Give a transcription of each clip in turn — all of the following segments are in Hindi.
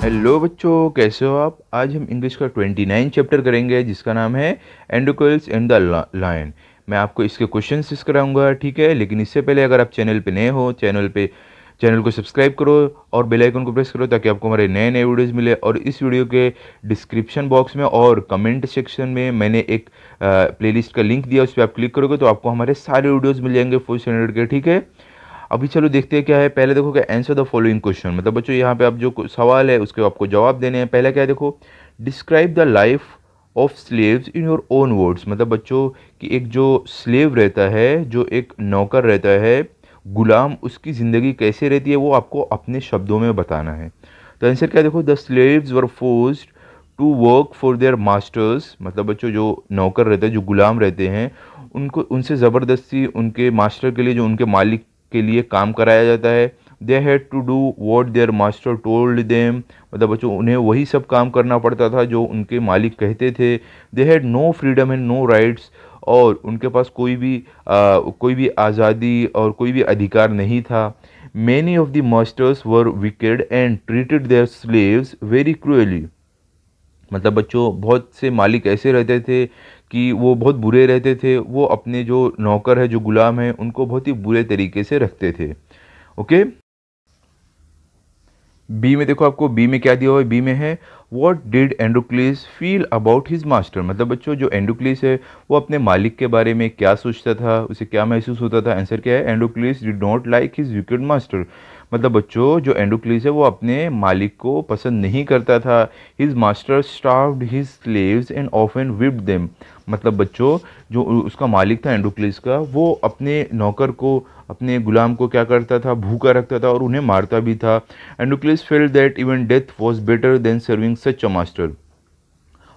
हेलो बच्चों, कैसे हो आप। आज हम इंग्लिश का 29 चैप्टर करेंगे जिसका नाम है एंडोकल्स एंड द लायन। मैं आपको इसके क्वेश्चंस कराऊंगा, ठीक है। लेकिन इससे पहले अगर आप चैनल पे नए हो, चैनल को सब्सक्राइब करो और बेल आइकन को प्रेस करो ताकि आपको हमारे नए नए वीडियोस मिले। और इस वीडियो के डिस्क्रिप्शन बॉक्स में और कमेंट सेक्शन में मैंने एक प्लेलिस्ट का लिंक दिया, उस पर आप क्लिक करोगे तो आपको हमारे सारे वीडियोज़ मिल जाएंगे फुल स्टैंडर्ड के, ठीक है। अभी चलो देखते हैं क्या है। पहले देखो क्या, आंसर द फॉलोइंग क्वेश्चन, मतलब बच्चों यहाँ पे आप जो सवाल है उसके आपको जवाब देने हैं। पहला क्या है देखो, describe the life of slaves in your own words. मतलब बच्चों कि एक जो स्लेव रहता है, जो एक नौकर रहता है, गुलाम, उसकी ज़िंदगी कैसे रहती है वो आपको अपने शब्दों में बताना है। तो आंसर क्या है देखो, the slaves were forced to work for their masters. मतलब बच्चों जो नौकर रहते हैं, जो गुलाम रहते हैं, उनको उनसे ज़बरदस्ती उनके मास्टर के लिए, जो उनके मालिक के लिए काम कराया जाता है। They had to do what their master told them. मतलब बच्चों उन्हें वही सब काम करना पड़ता था जो उनके मालिक कहते थे। They had no freedom and no rights. और उनके पास कोई भी आज़ादी और कोई भी अधिकार नहीं था। Many of the masters were wicked and treated their slaves very cruelly. मतलब बच्चों बहुत से मालिक ऐसे रहते थे कि वो बहुत बुरे रहते थे, वो अपने जो नौकर है, जो गुलाम है, उनको बहुत ही बुरे तरीके से रखते थे। ओके। बी में देखो, आपको बी में क्या दिया हुआ है। बी में है what did Androcles feel about his master. मतलब बच्चों जो एंडोक्लिस है वो अपने मालिक के बारे में क्या सोचता था, उसे क्या महसूस होता था। आंसर क्या है, Androcles did not like his wicked master. मतलब बच्चों जो एंडोक्लिस है वो अपने मालिक को पसंद नहीं करता था। His master starved his slaves and often whipped them. मतलब बच्चों जो उसका मालिक था एंडोक्लिस का, वो अपने नौकर को, अपने गुलाम को क्या करता था, भूखा रखता था और उन्हें मारता भी था। Androcles felt that even death was better than serving such a master.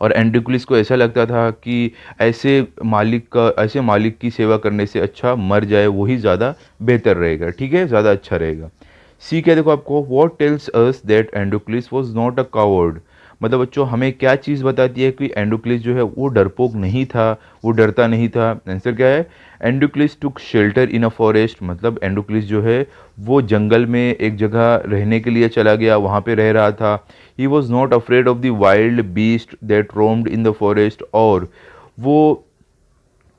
और एंडोक्लिस को ऐसा लगता था कि ऐसे मालिक की सेवा करने से अच्छा मर जाए, वही ज़्यादा बेहतर रहेगा, ठीक है, ज़्यादा अच्छा रहेगा। सी क्या देखो आपको, what tells us that Androcles was not a coward. मतलब बच्चों हमें क्या चीज़ बताती है कि एंडोक्लिस जो है वो डरपोक नहीं था, वो डरता नहीं था। आंसर क्या है, एंडोक्लिस टुक शेल्टर इन अ फॉरेस्ट। मतलब एंडोक्लिस जो है वो जंगल में एक जगह रहने के लिए चला गया, वहाँ पे रह रहा था। He was not afraid of the wild beast that roamed in the forest. और वो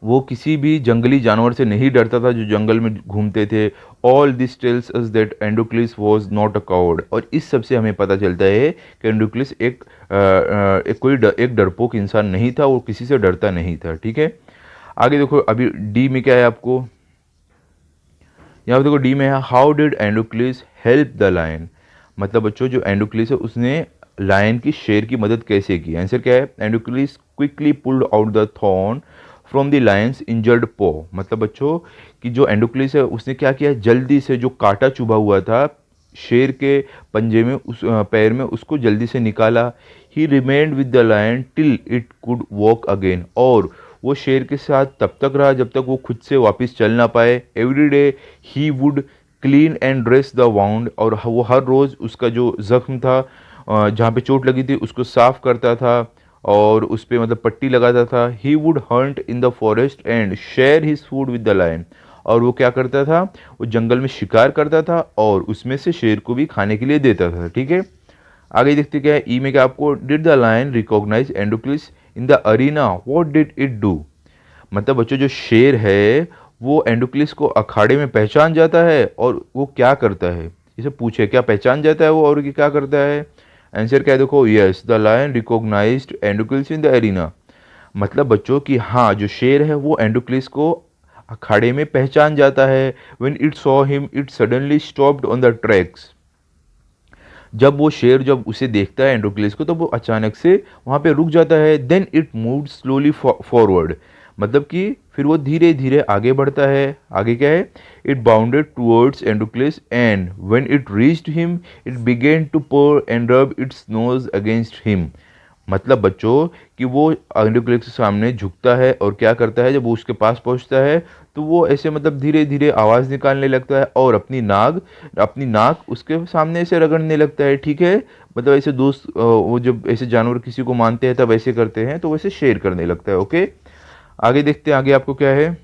वो किसी भी जंगली जानवर से नहीं डरता था जो जंगल में घूमते थे। All this tells us that Androcles was not a coward. और इस सब से हमें पता चलता है कि एंडोक्लिस एक डरपोक इंसान नहीं था, वो किसी से डरता नहीं था, ठीक है। आगे देखो, अभी डी में क्या है आपको, यहाँ पे देखो डी में है how did Androcles help the lion. मतलब बच्चों जो एंडोक्लिस है उसने लायन की, शेर की मदद कैसे की। आंसर क्या है, Androcles quickly pulled out the thorn from the lion's injured paw. मतलब बच्चों कि जो एंडोक्लिस है उसने क्या किया, जल्दी से जो कांटा चुभा हुआ था शेर के पंजे में, उस पैर में, उसको जल्दी से निकाला। He remained with the lion till it could walk again. और वो शेर के साथ तब तक रहा जब तक वो खुद से वापस चल ना पाए। Every day he would clean and dress the wound. और वो हर रोज़ उसका जो ज़ख्म था, जहाँ पे चोट लगी थी, उसको साफ करता था और उस पर मतलब पट्टी लगाता था। He would hunt in the forest and share his food with the lion. और वो क्या करता था, वो जंगल में शिकार करता था और उसमें से शेर को भी खाने के लिए देता था, ठीक है। आगे देखते क्या है, ई में क्या आपको, did the lion recognise Androcles in the arena, what did it do. मतलब बच्चों जो शेर है वो एंडोक्लिस को अखाड़े में पहचान जाता है और वो क्या करता है, इसे पूछे क्या पहचान जाता है वो और ये क्या करता है। आंसर क्या है देखो, yes the lion recognised Androcles in the arena. मतलब बच्चों कि हाँ जो शेर है वो एंडोक्लिस को अखाड़े में पहचान जाता है। When it saw him it suddenly stopped on the tracks. जब वो शेर जब उसे देखता है एंड्रोक्लिस को, तो वो अचानक से वहाँ पे रुक जाता है। Then it move slowly forward. मतलब कि फिर वो धीरे धीरे आगे बढ़ता है। आगे क्या है, it bounded towards Androcles and when it reached him it began to purr and rub its nose against him. मतलब बच्चों कि वो एंडोक्लिस के सामने झुकता है और क्या करता है, जब वो उसके पास पहुंचता है तो वो ऐसे मतलब धीरे धीरे आवाज़ निकालने लगता है और अपनी नाक उसके सामने से रगड़ने लगता है, ठीक है। मतलब ऐसे दोस्त वो जब ऐसे जानवर किसी को मानते हैं तब ऐसे करते हैं, तो वैसे शेयर करने लगता है। ओके, आगे देखते हैं आगे आपको क्या है।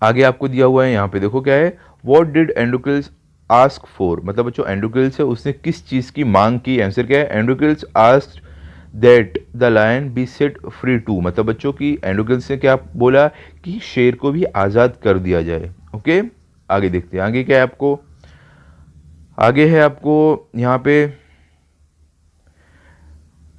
आगे आपको दिया हुआ है यहाँ पे देखो क्या है, वॉट डिड एंडोक्लिस आस्क फॉर, मतलब बच्चों एंड्रोक्लिस है उसने किस चीज़ की मांग की, आंसर क्या है, Androcles asked that the lion be set free too, मतलब बच्चों की एंड्रोक्लिस ने क्या बोला कि शेर को भी आज़ाद कर दिया जाए। ओके, आगे देखते हैं आगे क्या है आपको, आगे है आपको यहाँ पे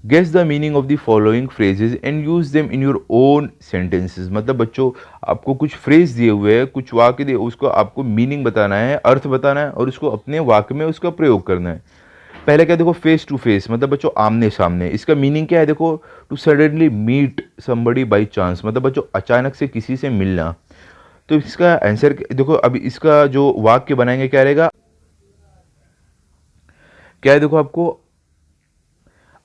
guess the meaning of the following phrases and use them in your own sentences, मतलब बच्चों आपको कुछ फ्रेज दिए हुए हैं, कुछ वाक्य दिए, उसको आपको मीनिंग बताना है, अर्थ बताना है और उसको अपने वाक्य में उसका प्रयोग करना है। पहले क्या देखो, फेस टू फेस, मतलब बच्चों आमने सामने, इसका मीनिंग क्या है देखो, to suddenly meet somebody by chance, मतलब बच्चों अचानक से किसी से मिलना। तो इसका आंसर देखो, अभी इसका जो वाक्य बनाएंगे क्या रहेगा, क्या है देखो आपको,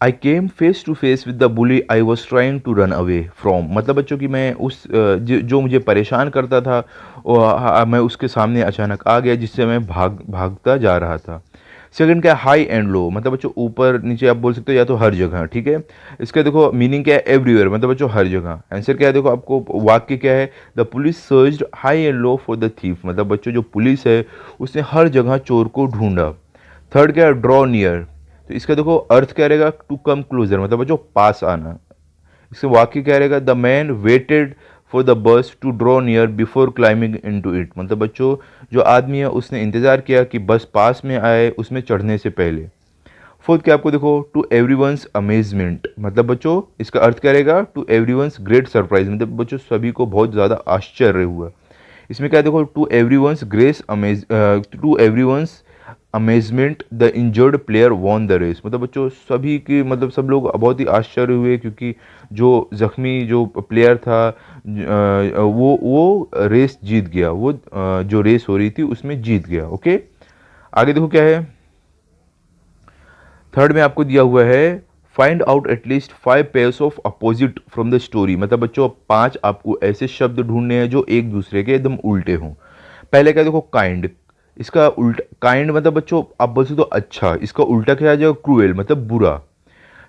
I came face to face with the bully I was trying to run away from, मतलब बच्चों की मैं उस जो मुझे परेशान करता था मैं उसके सामने अचानक आ गया जिससे मैं भागता जा रहा था। सेकंड क्या है, हाई एंड लो, मतलब बच्चों ऊपर नीचे आप बोल सकते हो या तो हर जगह, ठीक है। इसका देखो मीनिंग क्या है, एवरीवेयर, मतलब बच्चों हर जगह। आंसर क्या है देखो आपको, वाक्य क्या है, the police searched high and low for the thief, मतलब बच्चों जो पुलिस है उसने हर जगह चोर को ढूंढा। थर्ड क्या है, ड्रॉ नियर, तो इसका देखो अर्थ क्या रहेगा, टू कम क्लोजर, मतलब बच्चों पास आना। इसका वाक्य क्या रहेगा, the man waited for the bus to draw near before climbing into it, मतलब बच्चों जो आदमी है उसने इंतजार किया कि बस पास में आए उसमें चढ़ने से पहले। फोर्थ क्या आपको देखो, टू एवरीवंस अमेजमेंट, मतलब बच्चों इसका अर्थ क्या रहेगा, टू एवरीवंस ग्रेट सरप्राइज, मतलब बच्चों सभी को बहुत ज़्यादा आश्चर्य हुआ। इसमें क्या देखो, to everyone's grace amaze, to everyone's amazement the injured player won the race, मतलब बच्चों सभी की, मतलब सब लोग बहुत ही आश्चर्य हुए क्योंकि जो जख्मी जो प्लेयर था वो रेस जीत गया, वो जो रेस हो रही थी उसमें जीत गया। ओके, आगे देखो क्या है, थर्ड में आपको दिया हुआ है, find out at least 5 pairs of opposite from the story, मतलब बच्चों 5 आपको ऐसे शब्द ढूंढने हैं जो एक दूसरे के एकदम उल्टे हों। पहले क्या देखो, काइंड, इसका उल्टा, काइंड मतलब बच्चों आप बोल सकते हो अच्छा, इसका उल्टा क्या आ जाएगा, क्रूएल मतलब बुरा।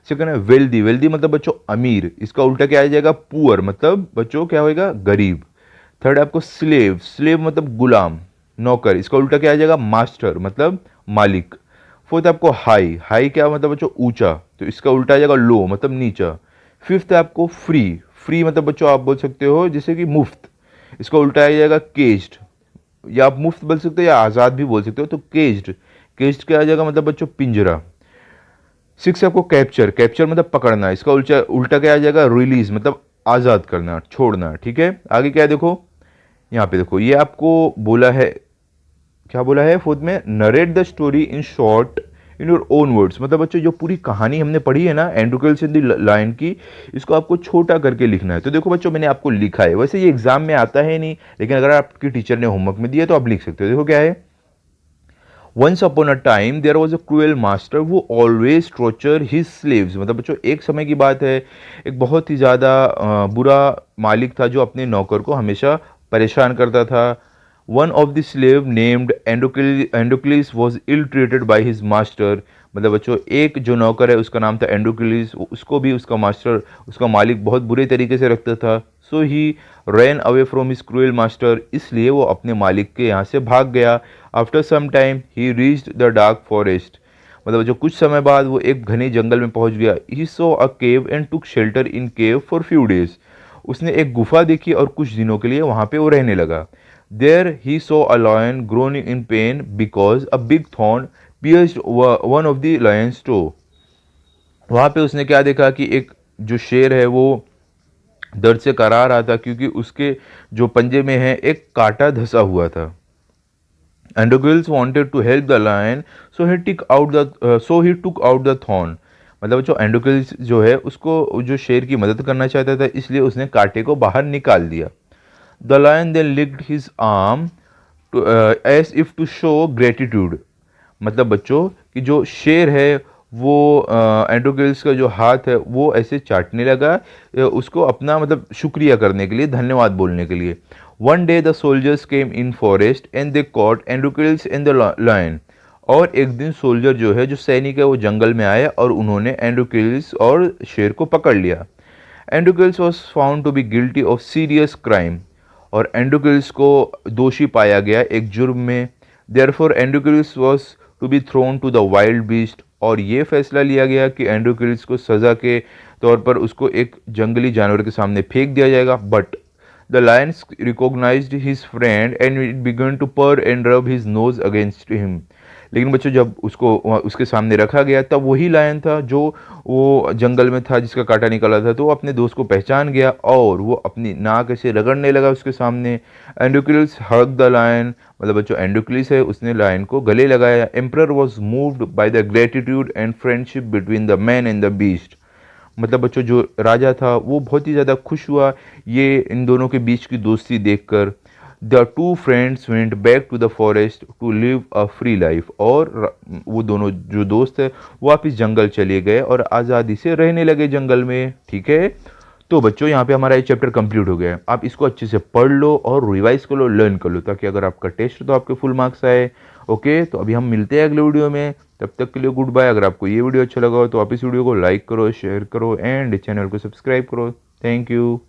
सेकंड है वेल्दी, वेल्दी मतलब बच्चों अमीर, इसका उल्टा क्या आ जाएगा, पुअर मतलब बच्चों क्या होएगा, गरीब। थर्ड आपको स्लेव, स्लेव मतलब गुलाम, नौकर, इसका उल्टा क्या आ जाएगा, मास्टर मतलब मालिक। फोर्थ आपको हाई, हाई क्या मतलब बच्चों ऊंचा, तो इसका उल्टा आ जाएगा लो मतलब नीचा। फिफ्थ है आपको फ्री, फ्री मतलब बच्चों आप बोल सकते हो जैसे कि मुफ्त, इसका उल्टा आ जाएगा केज्ड, या आप मुफ्त बोल सकते हो या आज़ाद भी बोल सकते हो, तो केज्ड, केज्ड क्या आ जाएगा मतलब बच्चों पिंजरा। सिक्स आपको कैप्चर, कैप्चर मतलब पकड़ना, इसका उल्टा उल्टा क्या आ जाएगा, रिलीज मतलब आज़ाद करना, छोड़ना। ठीक है, आगे क्या है देखो, यहाँ पे देखो ये आपको बोला है, क्या बोला है फोर्थ में, narrate the story in short in your own words, मतलब बच्चों जो पूरी कहानी हमने पढ़ी है ना एंड्रोक्लिस इन द लायन की, इसको आपको छोटा करके लिखना है। तो देखो बच्चों मैंने आपको लिखा है, वैसे ये एग्जाम में आता है नहीं, लेकिन अगर आपकी टीचर ने होमवर्क में दिया तो आप लिख सकते हो। देखो क्या है, once upon a time there was a cruel master वो ऑलवेज टॉर्चर हिज स्लेव्स, मतलब बच्चों एक समय की बात है, एक बहुत ही ज़्यादा बुरा मालिक था जो अपने नौकर को हमेशा परेशान करता था। One of the slave named Androcles was ill treated by his master, मतलब बच्चों एक जो नौकर है उसका नाम था एंडोक्लिस, उसको भी उसका मास्टर, उसका मालिक बहुत बुरे तरीके से रखता था। So he ran away from his cruel master, इसलिए वो अपने मालिक के यहाँ से भाग गया। After some time he reached the dark forest, मतलब जो कुछ समय बाद वो एक घने जंगल में पहुंच गया। ही saw a cave and took shelter in cave for few days, उसने एक गुफा देखी और कुछ दिनों के लिए वहाँ पे वो रहने लगा। There he saw a lion groaning in pain because a big thorn pierced one of the lion's toe, वहाँ पे उसने क्या देखा कि एक जो शेर है वो दर्द से करा रहा था क्योंकि उसके जो पंजे में है एक कांटा धंसा हुआ था। Androgynous wanted to help the lion, so he took out the thorn, मतलब जो एंडोक्रिल्स जो है उसको जो शेर की मदद करना चाहता था इसलिए उसने कांटे को बाहर निकाल दिया। The lion then licked his arm as if to show gratitude, मतलब बच्चों कि जो शेर है वो एंड्रोगिल्स का जो हाथ है वो ऐसे चाटने लगा, उसको अपना मतलब शुक्रिया करने के लिए, धन्यवाद बोलने के लिए। One day the soldiers came in forest and they caught Androcles in the lion, और एक दिन सोल्जर जो है जो सैनिक है वो जंगल में आए और उन्होंने एंड्रोगिल्स और शेर को पकड़ लिया। Androcles was found to be guilty of serious crime, और एंड्रोगिल्स को दोषी पाया गया एक जुर्म में therefore Androcles was to be thrown to the wild beast, और ये फैसला लिया गया कि एंड्रोक्यूलिस को सज़ा के तौर पर उसको एक जंगली जानवर के सामने फेंक दिया जाएगा। But the lions recognised his friend and it began to purr and rub his nose against him. लेकिन बच्चों जब उसको उसके सामने रखा गया तब वही लायन था जो वो जंगल में था जिसका कांटा निकला था, तो वो अपने दोस्त को पहचान गया और वो अपनी नाक ऐसे रगड़ने लगा उसके सामने। एंड्रोक्यूलिस हग द लायन, मतलब बच्चों एंड्रोक्यूलिस है उसने लायन को गले लगाया। Emperor was moved by the gratitude and friendship between the man and the beast, मतलब बच्चों जो राजा था वो बहुत ही ज़्यादा खुश हुआ ये इन दोनों के बीच की दोस्ती देखकर। The two friends went back to the forest to live a free life, और वो दोनों जो दोस्त है वापिस जंगल चले गए और आज़ादी से रहने लगे जंगल में। ठीक है, तो बच्चों यहाँ पे हमारा ये चैप्टर कंप्लीट हो गया है। आप इसको अच्छे से पढ़ लो और रिवाइज कर लो, लर्न कर लो, ताकि अगर आपका टेस्ट हो तो आपके फुल मार्क्स आए। ओके, तो अभी हम मिलते हैं अगले वीडियो में, तब तक के लिए गुड बाय। अगर आपको ये वीडियो अच्छा लगा हो तो आप इस वीडियो को लाइक करो, शेयर करो एंड चैनल को सब्सक्राइब करो। Thank you.